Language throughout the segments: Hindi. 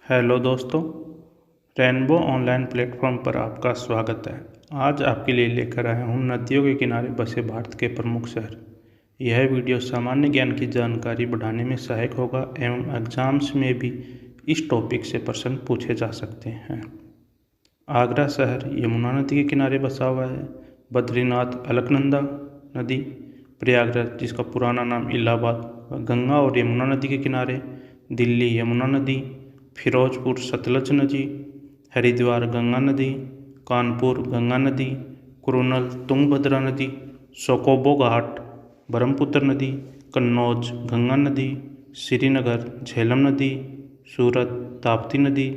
हेलो दोस्तों, रेनबो ऑनलाइन प्लेटफॉर्म पर आपका स्वागत है। आज आपके लिए लेकर आया हूँ नदियों के किनारे बसे भारत के प्रमुख शहर। यह वीडियो सामान्य ज्ञान की जानकारी बढ़ाने में सहायक होगा एवं एग्जाम्स में भी इस टॉपिक से प्रश्न पूछे जा सकते हैं। आगरा शहर यमुना नदी के किनारे बसा हुआ है। बद्रीनाथ अलकनंदा नदी, प्रयागराज जिसका पुराना नाम इलाहाबाद गंगा और यमुना नदी के किनारे, दिल्ली यमुना नदी, फिरोजपुर सतलज नदी, हरिद्वार गंगा नदी, कानपुर गंगा नदी, कुरुनल तुंगभद्रा नदी, सोकोबो घाट ब्रह्मपुत्र नदी, कन्नौज गंगा नदी, श्रीनगर झेलम नदी, सूरत ताप्ती नदी,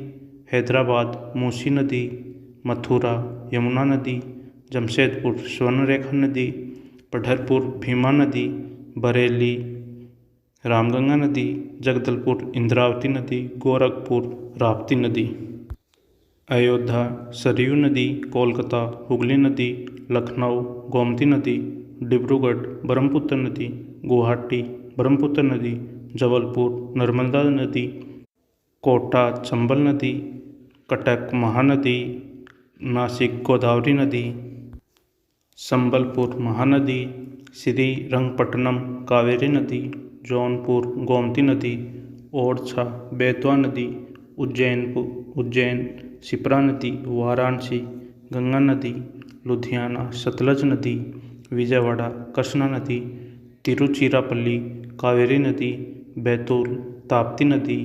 हैदराबाद मूसी नदी, मथुरा यमुना नदी, जमशेदपुर स्वर्णरेखा नदी, पढ़रपुर भीमा नदी, बरेली रामगंगा नदी, जगदलपुर इंद्रावती नदी, गोरखपुर राप्ती नदी, अयोध्या सरयू नदी, कोलकाता हुगली नदी, लखनऊ गोमती नदी, डिब्रूगढ़ ब्रह्मपुत्र नदी, गुवाहाटी ब्रह्मपुत्र नदी, जबलपुर नर्मदा नदी, कोटा चंबल नदी, कटक महानदी, नासिक गोदावरी नदी, संबलपुर महानदी, श्रीरंगपट्टनम कावेरी नदी, जौनपुर गोमती नदी, ओरछा बेतवा नदी, उज्जैन शिप्रा नदी, वाराणसी गंगा नदी, लुधियाना सतलज नदी, विजयवाड़ा कृष्णा नदी, तिरुचिरापल्ली कावेरी नदी, बैतूल ताप्ती नदी,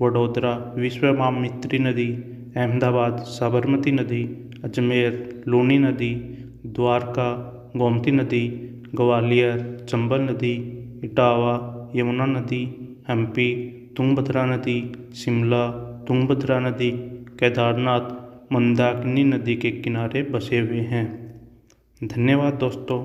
वडोदरा विश्वामित्री नदी, अहमदाबाद साबरमती नदी, अजमेर लूनी नदी, द्वारका गोमती नदी, ग्वालियर चंबल नदी, इटावा यमुना नदी, हम्पी तुंगभद्रा नदी, शिमला तुंगभद्रा नदी, केदारनाथ मंदाकिनी नदी के किनारे बसे हुए हैं। धन्यवाद दोस्तों।